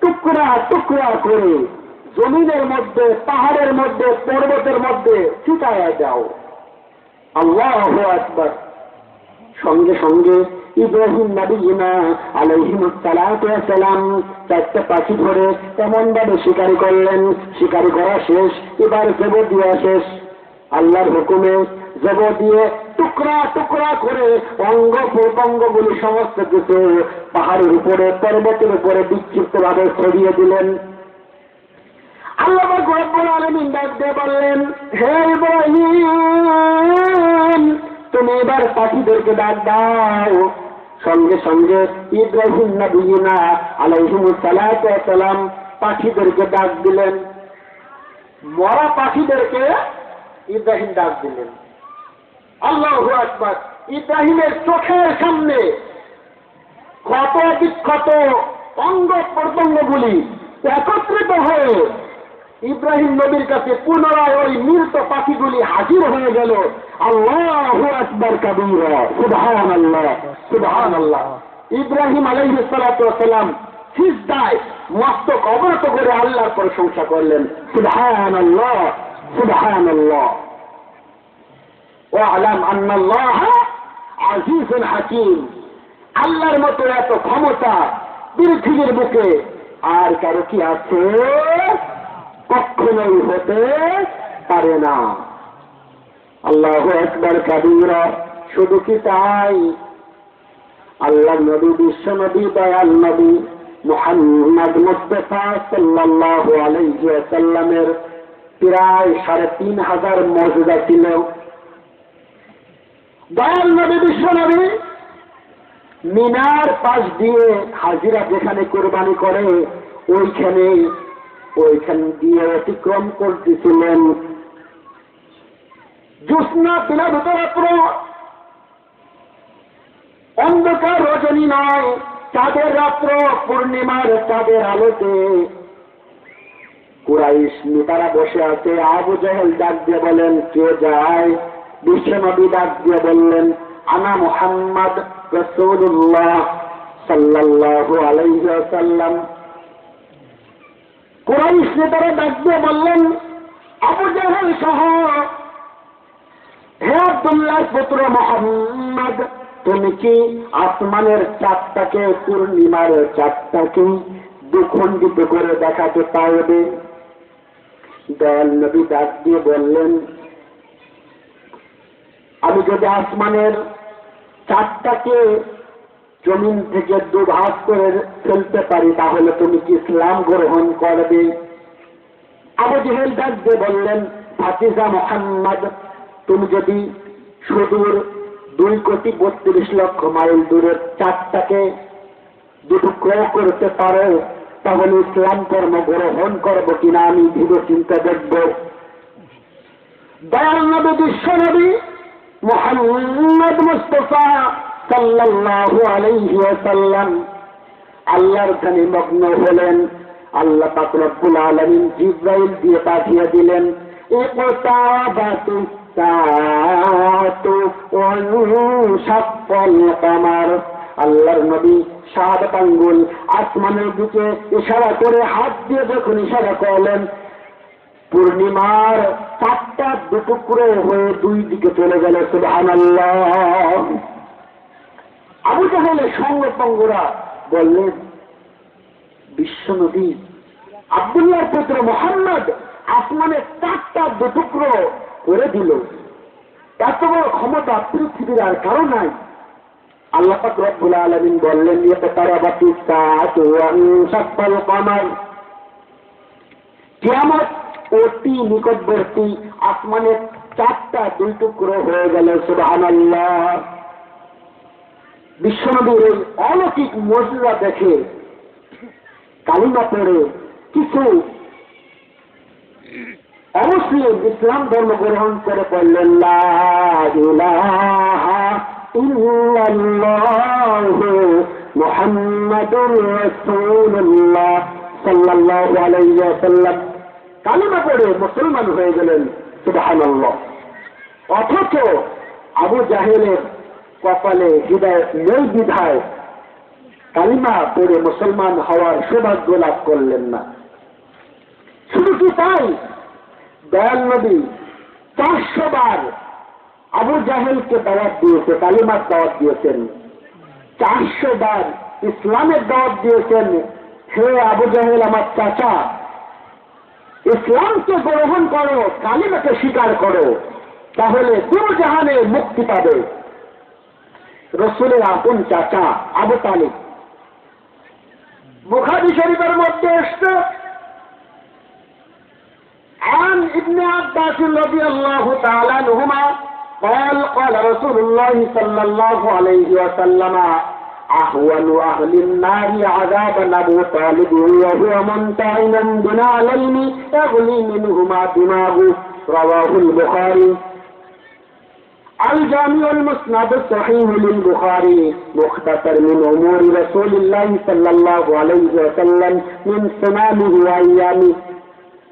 Speaker 1: টুকরা টুকরা করে জমিনের মধ্যে, পাহাড়ের মধ্যে, পর্বতের মধ্যে ছিটায়া দাও। আল্লাহু আকবার। সঙ্গে সঙ্গে ইব্রাহিম নবীনা আলাইহিস সালাতু ওয়াস সালাম চারটা পাখি ধরে এমন ভাবে শিকারি করলেন। শিকারি করা শেষ, এবার জব দেওয়া শেষ। আল্লাহর হুকুমে জব দিয়ে টুকরা টুকরা করে অঙ্গ প্রত্যঙ্গগুলি সমস্ত কিছু পাহাড়ের উপরে, পর্বতের উপরে বিক্ষিপ্ত ভাবে ছড়িয়ে দিলেন। আল্লাহ রব্বুল আলামিন ডাক দিয়ে বললেন, হে ইব্রাহিম, তুমি এবার পাখিদেরকে ডাক দাও। সঙ্গে সঙ্গে ইব্রাহিম নবীনা আলাইহিস সালাতু ওয়াস সালাম পাখিদেরকে ডাক দিলেন। মরা পাখিদেরকে ইব্রাহিম ডাক দিলেন। আল্লাহু আকবার। ইব্রাহিমের চোখের সামনে ক্ষত বিক্ষত অঙ্গ প্রত্যঙ্গগুলি একত্রিত হয়ে ইব্রাহিম নবীর কাছে পুনরায় ওই মৃত পাখিগুলি হাজির হয়ে গেল। আল্লাহু আকবার কাবীরা, সুবহানাল্লাহ, সুবহানাল্লাহ। ইব্রাহিম আলাইহিস সালাতু ওয়াস সালাম সিজদায় মস্তক অবনত করে আল্লাহর প্রশংসা করলেন। সুবহানাল্লাহ, সুবহানাল্লাহ। ওয়া'লাম আন্নাল্লাহ আজিজুন হাকীম। আল্লাহর মতো এত ক্ষমতা পৃথিবীর বুকে আর কারো কি আছে? কখনোই হতে পারে না। আল্লাহু আকবার কাবীরা। শুধু কি তাই? আল্লাহ নবী, বিশ্ব নবী, দয়াল নবী মুহাম্মদ মুস্তাফা সাল্লাল্লাহু আলাইহি ওয়াসাল্লামের প্রায় ৩,৫০০ মর্যাদা ছিল। দয়াল নবী, বিশ্ব নবী মিনার পাশ দিয়ে হাজিরা যেখানে কোরবানি করে ওইখান দিয়ে অতিক্রম করতেছিলেন। জ্যোৎস্না দিনাভিত রাত্র, অন্ধকার রজনী নয়, চাঁদের রাত্র, পূর্ণিমার চাঁদের আলোতে কুরাইশ নেতারা বসে আছে। আবু জাহেল ডাক দিয়ে বলেন, কে যায়? বিশ্বনবী ডাক দিয়ে বললেন, আনা মুহাম্মদ রাসূলুল্লাহ সাল্লাল্লাহু আলাইহি ওয়াসাল্লাম। কুরাইশ নেতারা ডাক দিয়ে বললেন, আবু জাহেল সহ, হে আব্দুল্লাহ পুত্র মুহাম্মদ, তুমি কি আসমানের চাঁদটাকে, পূর্ণিমার চাঁদটাকে দুখণ্ডিত করে দেখাতে পারবে? দয়াল নবী ডাক দিয়ে বললেন, আমি যদি আসমানের চাঁদটাকে জমিন থেকে দুভাগ করে ফেলতে পারি তাহলে তুমি কি ইসলাম গ্রহণ করবে? আবু জাহেল ডাক দিয়ে বললেন, ভাতিজা মুহাম্মদ, তুমি যদি সুদূর 2,32,00,000 মাইল দূরের চাঁদটাকে দুটুকরো করতে পারো তাহলে ইসলাম কর্ম গ্রহণ করবো কিনা আমি ভেবে চিন্তা দেখব। দয়াল নবী বিশ্ব নবী মুহাম্মদ মুস্তাফা সাল্লাল্লাহু আলাইহি ওয়াসাল্লাম আল্লাহর ধ্যানে মগ্ন হলেন। আল্লাহ পাক রব্বুল আলামিন জিবরাইল দিয়ে পাঠিয়ে দিলেন, ইকতাবাতিস সাআতু ওয়া ইনশাক্কাল কমার। আল্লাহর নবী শাহাদাত আঙ্গুল আসমানের দিকে ইশারা করে হাত দিয়ে যখন ইশারা করলেন, পূর্ণিমার 4টা দুটুকরো হয়ে 2 দিকে চলে গেল। সুবহানাল্লাহ। আবু জাহেলের সঙ্গপঙ্গরা বললেন, বিশ্বনবী আব্দুল্লাহর পুত্র মুহাম্মদ আসমানের 4টা দুটুকরো করে দিল, এত বড় ক্ষমতা পৃথিবীর আর কারো নাই। আল্লাহ পাক রব্বুল আলামিন বললেন, ইকতারাবাতিস সাআতু ওয়া ইনশাক্কাল কমার। কিয়ামত অতি নিকটবর্তী, আসমানের 4টা 2 টুকরো হয়ে গেল। সুবহানাল্লাহ। বিশ্বনবীর এই অলৌকিক মুজিজা দেখে কালিমা পড়ে কিছু অমুসলিম ইসলাম ধর্ম গ্রহণ করে পড়লেন, লা ইলাহা ইল্লাল্লাহু মুহাম্মাদুর রাসূলুল্লাহ সাল্লাল্লাহু আলাইহি ওয়াসাল্লাম কালিমা পড়ে মুসলমান হয়ে গেলেন। সুবহানাল্লাহ। অথচ আবু জাহেলের কপালে হিদায়াত নেই বিধায় কালিমা পড়ে মুসলমান হওয়ার সৌভাগ্য লাভ করলেন না। শুধু কি তাই, দয়াল নবী 400 বার আবু জাহেলকে দাওয়াত দিয়েছে, কালিমার দাওয়াত দিয়েছেন। 400 বার ইসলামের দাওয়াত দিয়েছেন। হে আবু জাহেল আমার চাচা, ইসলামকে গ্রহণ করো, কালিমাকে স্বীকার করো, তাহলে দুজাহানে মুক্তি পাবে। রাসূলের আপন চাচা আবু তালিব। বুখারী শরীফের মধ্যে এসেছে, عن ابن عباس رضي الله تعالى عنهما قال قال رسول الله صلى الله عليه وسلم أهون أهل النار عذابا أبو طالب وهو منتعنا بنعلين يغلي منهما دماغه رواه البخاري الجامع المسند الصحيح للبخاري مختصر من أمور رسول الله صلى الله عليه وسلم من سنانه وأيامه।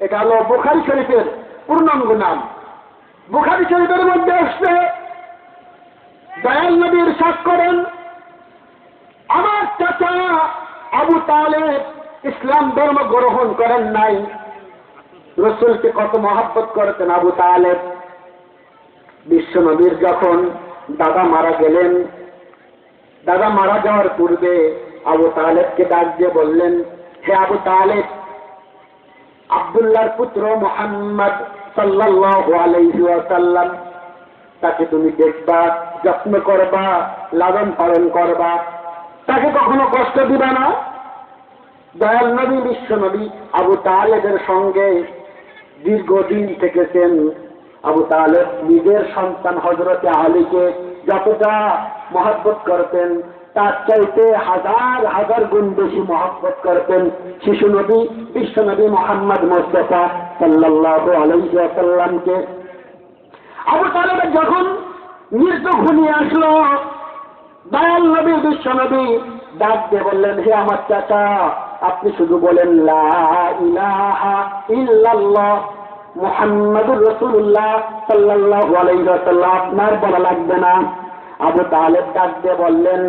Speaker 1: এটা হলো বুখারী শরীফের পূর্ণাঙ্গ নাম। বুখারী শরীফের মধ্যে আসছে, দয়াল নবী ইরশাদ করেন, আমার চাচা আবু তালেব ইসলাম ধর্ম গ্রহণ করেন নাই। রাসূলকে কত মহব্বত করতেন আবু তালেব। বিশ্ব নবীর যখন দাদা মারা গেলেন, দাদা মারা যাওয়ার পূর্বে আবু তালেবকে ডাক দিয়ে বললেন, হে আবু তালেব, আব্দুল্লাহর পুত্র মুহাম্মদ সাল্লাল্লাহু আলাইহি ওয়াসাল্লাম, তাকে তুমি দেখবা, যত্ন করবা, লালন পালন করবা, তাকে কখনো কষ্ট দিবা না। দয়াল নবী বিশ্ব নবী আবু তালেবের সঙ্গে দীর্ঘদিন থেকেছেন। আবু তালেব নিজের সন্তান হযরতে আলীকে যতটা মহব্বত করতেন, তার চাইতে হাজার হাজার গুণ বেশি মহব্বত করতেন শিশু নবী বিশ্ব নবী মুহাম্মদ মুস্তাফা সাল্লাল্লাহু আলাইহি ওয়াসাল্লামকে। আবু তালেবের যখন মৃত্যু ঘনিয়ে আসলো, দয়াল নবী বিশ্ব নবী ডাক দিয়ে বললেন, হে আমার চাচা, আপনি শুধু বলেন লা ইলাহা ইল্লাল্লাহ মুহাম্মাদুর রাসূলুল্লাহ সাল্লাল্লাহু আলাইহি ওয়াসাল্লাম, আপনার বলা লাগবে না। আবু তালেব ডাক দিয়ে বললেন,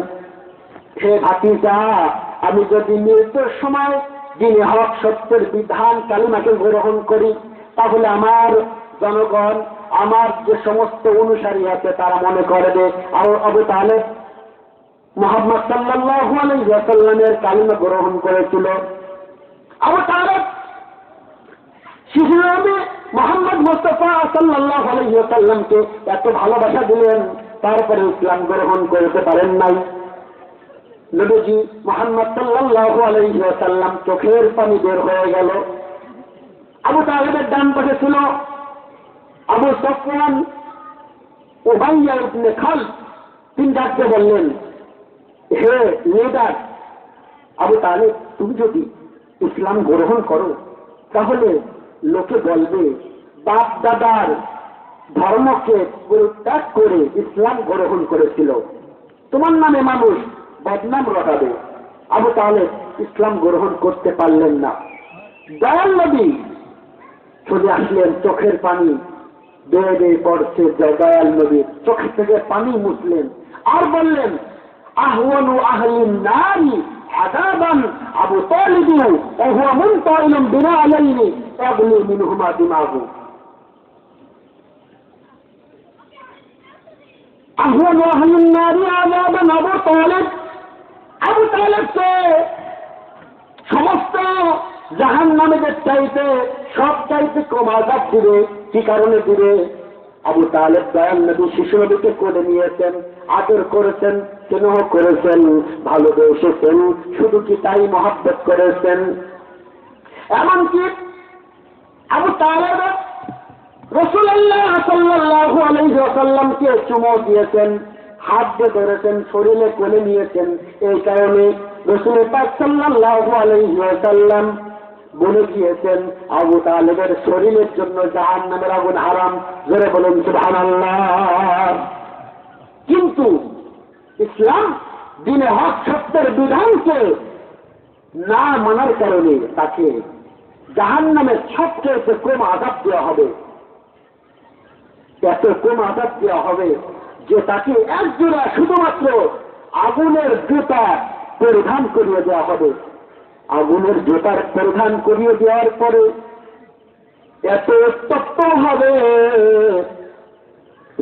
Speaker 1: হে ভাতিজা, আমি যদি মৃত্যুর সময় যিনি হক সত্যের বিধান কালিমাকে গ্রহণ করি, তাহলে আমার জনগণ, আমার যে সমস্ত অনুসারী আছে তারা মনে করবে আবু তালেব মুহাম্মদ সাল্লাল্লাহু আলাইহি ওয়াসাল্লামের কালিমা গ্রহণ করেছিল। আবু তালেব শিশু নবী মুহাম্মদ মুস্তাফা সাল্লাল্লাহু আলাইহি ওয়াসাল্লামকে এত ভালোবাসা দিলেন, তারপরে ইসলাম গ্রহণ করতে পারেন নাই। নবীজি মুহাম্মদ সাল্লাল্লাহু আলাইহি ওয়াসাল্লাম চোখের পানি বের হয়ে গেল। আবু তালেবের ডান পাশে ছিল আবু সুফিয়ান, উমাইয়া ইবনে খালদ। তিনি ডাকতে বললেন, হে লিডার আবু তালেব, তুমি যদি ইসলাম গ্রহণ করো, তাহলে লোকে বলবে বাপ দাদার ধর্মকে পরিত্যাগ করে ইসলাম গ্রহণ করেছিল, তোমার নামে মানুষ বদনাম রটাবে। আবু তালেব ইসলাম গ্রহণ করতে পারলেন না। দয়াল নবী চলে আসলেন, চোখের পানি বেয়ে বেয়ে পড়ছে, দয়াল নবীর চোখের থেকে পানি মুছলেন আর বললেন, আহওয়ানু আহলিন নারি আযাবান আবু তালিব ওয়া হুয়া মুনতাইলুন বিনা আলাইনি তাগলি মিনহুমা দিমাগু। আহওয়ানু আহলিন নারি আযাবান আবু তালিব, আবু তালেবকে সমস্ত জাহান্নামীদের চাইতে সব চাইতে কম আযাব দিবে। কি কারণে দিবে? আবু তালেব দয়াল নবী শিশু নবীকে কোলে নিয়েছেন, আদর করেছেন, স্নেহ করেছেন, ভালোবেসেছেন, শুধু কি তাই মহব্বত করেছেন। এমনকি আবু তালেব রাসূলুল্লাহ সাল্লাল্লাহু আলাইহি ওয়াসাল্লামকে চুমো দিয়েছেন, হাত দিয়ে ধরেছেন, শরীরে কোলে নিয়েছেন। এই কারণে রাসূল পাক সাল্লাল্লাহু আলাইহি ওয়াসাল্লাম বলে গিয়েছেন আবু তালেবের শরীরের জন্য জাহান্নামের আগুন হারাম। জোরে বলুন সুবহানাল্লাহ। কিন্তু ইসলাম দ্বীনে হক সত্যের বিধানকে না মানার কারণে তাকে জাহান্নামের সবচেয়ে কম আযাব দেওয়া হবে। এত কম আযাব দেওয়া হবে যে তাকে একজোড়া শুধুমাত্র আগুনের জুতা পরিধান করিয়ে দেওয়া হবে। আগুনের জুতার পরিধান করিয়ে দেওয়ার পরে এত উত্তপ্ত হবে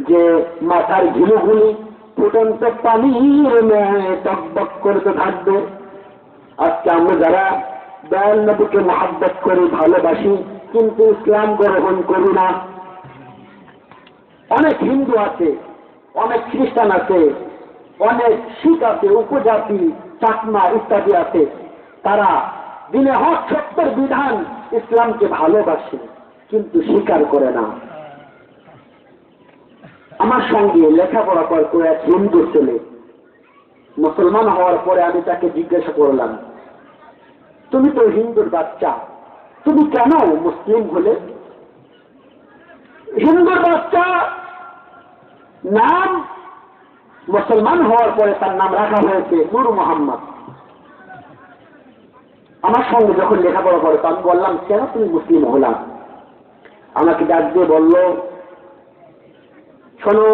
Speaker 1: যে মাথার ঘিলুগুলি ফুটন্ত পানির ন্যায় টকবক করতে থাকবে। আজকে আমরা যারা দয়াল নবীকে মহব্বত করি, ভালোবাসি, কিন্তু ইসলাম গ্রহণ করি না। অনেক হিন্দু আছে, অনেক খ্রিস্টান আছে, অনেক শিখ আছে, উপজাতি, চাকমা ইত্যাদি আছে। তারা দ্বীনে হক সত্যের বিধান ইসলামকে ভালোবাসে কিন্তু স্বীকার করে না। আমার সঙ্গে লেখাপড়া করতো এক হিন্দু ছেলে, মুসলমান হওয়ার পরে আমি তাকে জিজ্ঞাসা করলাম, তুমি তো হিন্দুর বাচ্চা, তুমি কেন মুসলিম হলে? হিন্দুর বাচ্চা নাম মুসলমান হওয়ার পরে তার নাম রাখা হয়েছে নূর মোহাম্মদ। আমার সঙ্গে যখন লেখাপড়া করে আমি বললাম, কেন তুমি মুসলিম হলাম? আমাকে ডাক দিয়ে বলল, শোনো,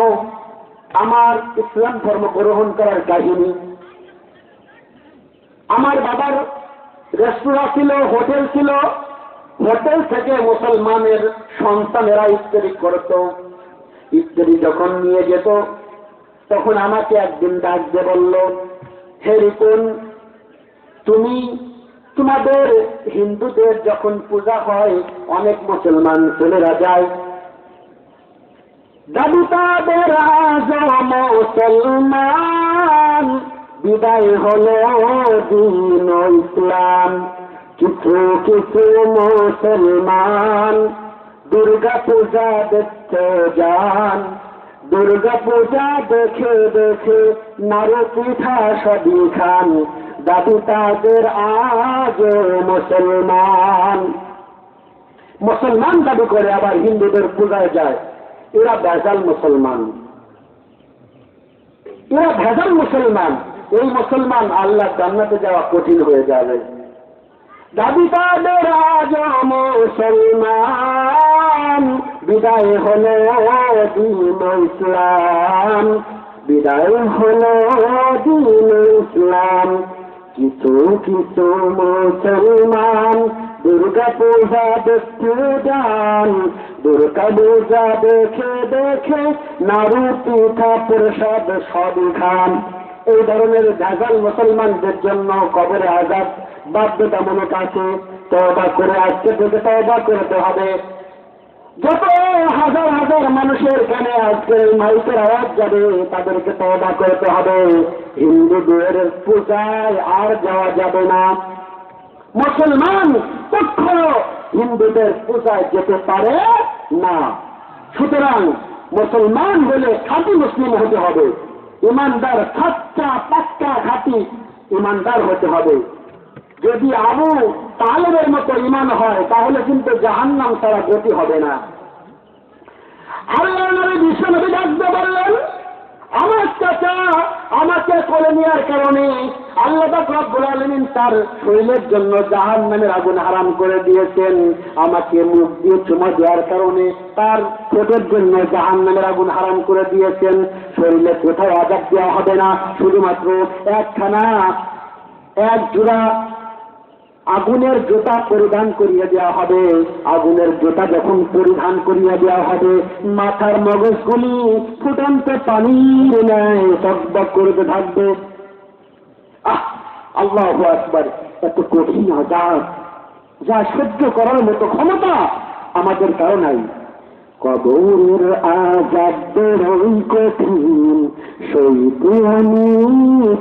Speaker 1: আমার ইসলাম ধর্ম গ্রহণ করার কাহিনী, আমার বাবার রেস্তোরাঁ ছিল, হোটেল ছিল, হোটেল থেকে মুসলমানের সন্তানেরা ইফতারি করত। ইফতারি যখন নিয়ে যেত তখন আমাকে একদিন ডাক দিয়ে বলল, হে রিপুন, তুমি তোমাদের হিন্দুদের যখন পূজা হয় অনেক মুসলমান ছেলেরা যায়, দাদু তাদের আজ মুসলমান, বিদায় হলো দিন ইসলাম। কিছু কিছু মুসলমান দুর্গা পূজা দেখতে যান, দুর্গা পূজা দেখে দেখে নাড়ু পিঠা সবই খান, দাদু তাদের আজ মুসলমান। মুসলমান দাবি করে আবার হিন্দুদের পূজায় যায়, এরা ভেজাল মুসলমান, এরা ভেজাল মুসলমান। এই মুসলমান আল্লাহ জান্নাতে যাওয়া কঠিন হয়ে যাবে। দাবি তাদের আজ মুসলমান, বিদায় হলো দিন ইসলাম, বিদায় হলো দিন ইসলাম। কিছু কিছু মুসলমান দুর্গা পূজা দেখতে যান, দুর্গা পূজা দেখে দেখে নাড়ু পিঠা প্রসাদ সবই খান। এই ধরনের ভেজাল মুসলমানদের জন্য কবরে আযাব বাধ্যতামূলক আছে। তওবা করে আজকে থেকে তওবা করতে হবে। যত হাজার হাজার মানুষের কানে আজকে মাইকের আওয়াজ যাবে, তাদেরকে তওবা করতে হবে। হিন্দুদের পূজায় আর যাওয়া যাবে না। মুসলমান কখনো হিন্দুদের পূজায় যেতে পারে না। সুতরাং মুসলমান হলে খাঁটি মুসলিম হতে হবে, ইমানদার, সচ্চা পাক্কা খাঁটি ইমানদার হতে হবে। যদি আবু তালেবের মতো ঈমান হয় তাহলে কিন্তু জাহান্নাম ছাড়া গতি হবে না। আল্লাহর নবী বিশ্বনবী ডাকতে বললেন, আমার চাচা আমাকে কোলে নেওয়ার কারণে আল্লাহ পাক রব্বুল আলামিন তার শরীরের জন্য জাহান্নামের আগুন হারাম করে দিয়েছেন। আমাকে মুখ দিয়ে চুমা দেওয়ার কারণে তার ঠোঁটের জন্য জাহান্নামের আগুন হারাম করে দিয়েছেন। শরীরে কোথাও আযাব দেওয়া হবে না, শুধুমাত্র এক জোড়া আগুনের জুতা পরিধান করিয়ে দেওয়া হবে। আগুনের জুতা যখন পরিধান করিয়ে দেওয়া হবে, মাথার মগজগুলি ফুটন্ত পানির ন্যায় টকবক করতে থাকবে। আল্লাহু আকবার! এত কঠিন আযাব, যা সহ্য করার মতো ক্ষমতা আমাদের কারো নাই। কবরের আযাব বড়ই কঠিন, সইতে আমি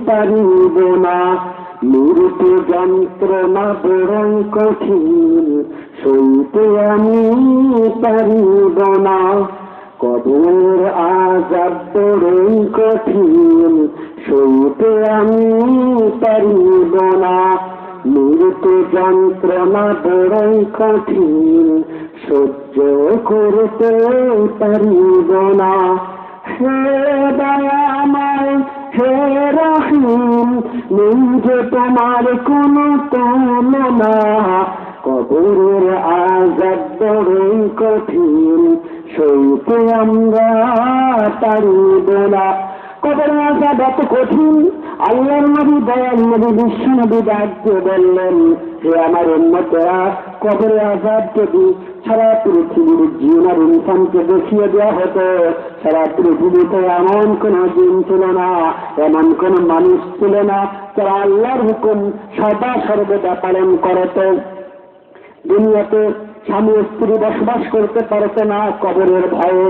Speaker 1: পারিব না। মৃত্যু যন্ত্রণা বড়ই কঠিন, সইতে আমি পারিব না। কবরের আযাব বড়ই কঠিন, সইতে আমি পারিব না। মৃত্যু যন্ত্রণা বড়ই কঠিন, সহ্য করতে পারিব না। হে দয়াময়, হে রহিম, নেই যে তোমার কোনো তুলনা। কবরের আযাব বড়ই কঠিন, সইতে আমরা পারিব না। কবরের আযাব এত কঠিন, আল্লাহর নবী দয়াল নবী বিশ্ব নবী ডাকতে বললেন, হে আমার উম্মতেরা, কবরের আযাব যদি সারা পৃথিবীর জিন আর ইনসানকে দেখিয়ে দেওয়া হতো, সারা পৃথিবীতে এমন কোন জিন ছিল না, এমন কোন মানুষ ছিল না যারা আল্লাহর হুকুম সদা সর্বদা পালন করত। দুনিয়াতে স্বামী স্ত্রী বসবাস করতে পারত না কবরের ভয়ে,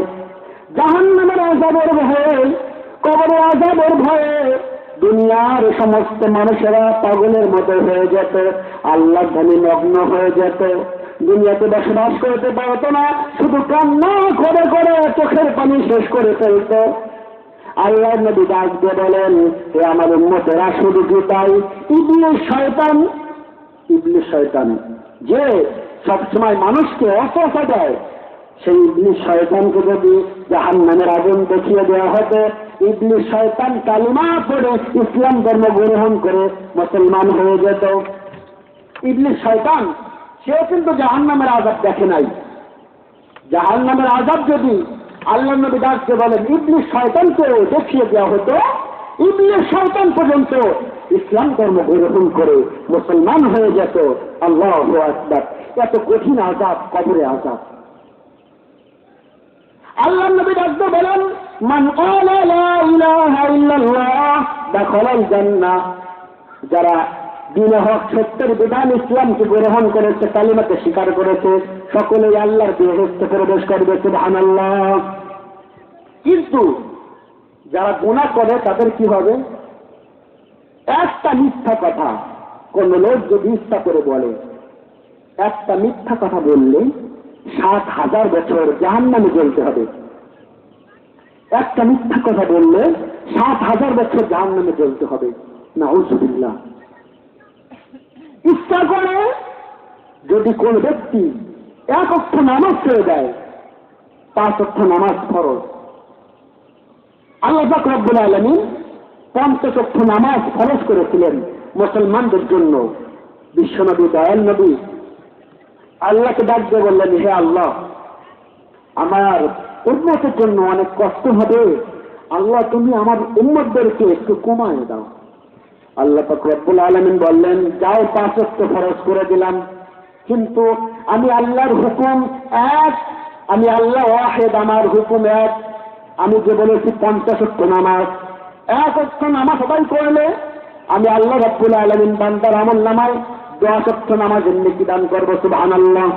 Speaker 1: জাহান্নামের আযাবের ভয়ে, কবরের আযাবের ভয়ে দুনিয়ার সমস্ত মানুষেরা পাগলের মতো হয়ে যেত, আল্লাহ ধ্যানে মগ্ন হয়ে যেত। দুনিয়াতে বসবাস করতে পারত না, শুধু কান্না করে করে চোখের পানি শেষ করে ফেলত। আল্লাহর নবী ডাক দিয়ে বলেন, হে আমার উম্মতেরা, শুধু কি তাই? ইবলিস শয়তান যে সবসময় মানুষকে অসহসা দেয়, সেই ইবলিস শয়তানকে যদি জাহান্নামের আগুন দেখিয়ে দেওয়া হতো, ইবলিস শয়তান কালিমা পড়ে ইসলাম ধর্ম গ্রহণ করে মুসলমান হয়ে যেত। ইবলিস শয়তান সেও কিন্তু জাহান্নামের আযাব দেখে নাই। জাহান্নামের আযাব যদি আল্লাহর নবী ডাকতে বলেন ইবলিস শয়তানকে দেখিয়ে দেওয়া হতো, ইবলিস শয়তান পর্যন্ত ইসলাম ধর্ম গ্রহণ করে মুসলমান হয়ে যেত। আল্লাহু আকবার! এত কঠিন আযাব কবরে আযাব। আল্লাহর নবী ডাকতে বলেন, মান ক্বালা লা ইলাহা ইল্লাল্লাহ দাখালাল জান্নাহ। যারা দ্বীনে হক সত্যের বিধান ইসলামকে গ্রহণ করেছে, কালিমাকে স্বীকার করেছে, সকলেই আল্লাহর বেহেশতে প্রবেশ করবে। সুবহানাল্লাহ। কিন্তু যারা গুনাহ করে তাদের কি হবে? একটা মিথ্যা কথা কোন লোক যদি ইচ্ছা করে বলে, একটা মিথ্যা কথা বললে ৭,০০০ বছর জাহান্নামে জ্বলতে হবে। একটা মিথ্যা কথা বললে ৭,০০০ বছর জাহান্নামে জ্বলতে হবে। নাউযুবিল্লাহ। ইচ্ছা করে যদি কোন ব্যক্তি ১ ওয়াক্ত নামাজ ছেড়ে দেয়, ৫ ওয়াক্ত নামাজ ফরজ, আল্লাহ পাক রব্বুল আলামিন ৫০ ওয়াক্ত নামাজ ফরজ করেছিলেন মুসলমানদের জন্য। বিশ্বনবী দয়াল নবী আল্লাহকে ডাক দিয়ে বললেন, হে আল্লাহ, আমার উম্মতের জন্য অনেক কষ্ট হবে, আল্লাহ তুমি আমার উম্মতদেরকে একটু কমায় দাও। আল্লাহ পাক রব্বুল আলামিন বললেন, যাও ৫ ওয়াক্ত ফরজ করে দিলাম, কিন্তু আমি আল্লাহর হুকুম এক, আমি আল্লাহ ওয়াহিদ, আমার হুকুম এক। আমি যে বলেছি ৫০ ওয়াক্ত নামাজ, ১ ওয়াক্ত নামাজ সবাই করলে আমি আল্লাহ রব্বুল আলামিন বান্দার আমলনামায় ১০ ওয়াক্ত নামাজের নেকি দান করব। সুবহানাল্লাহ।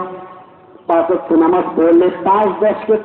Speaker 1: ৫ ওয়াক্ত নামাজ পড়লে ৫ 10 কে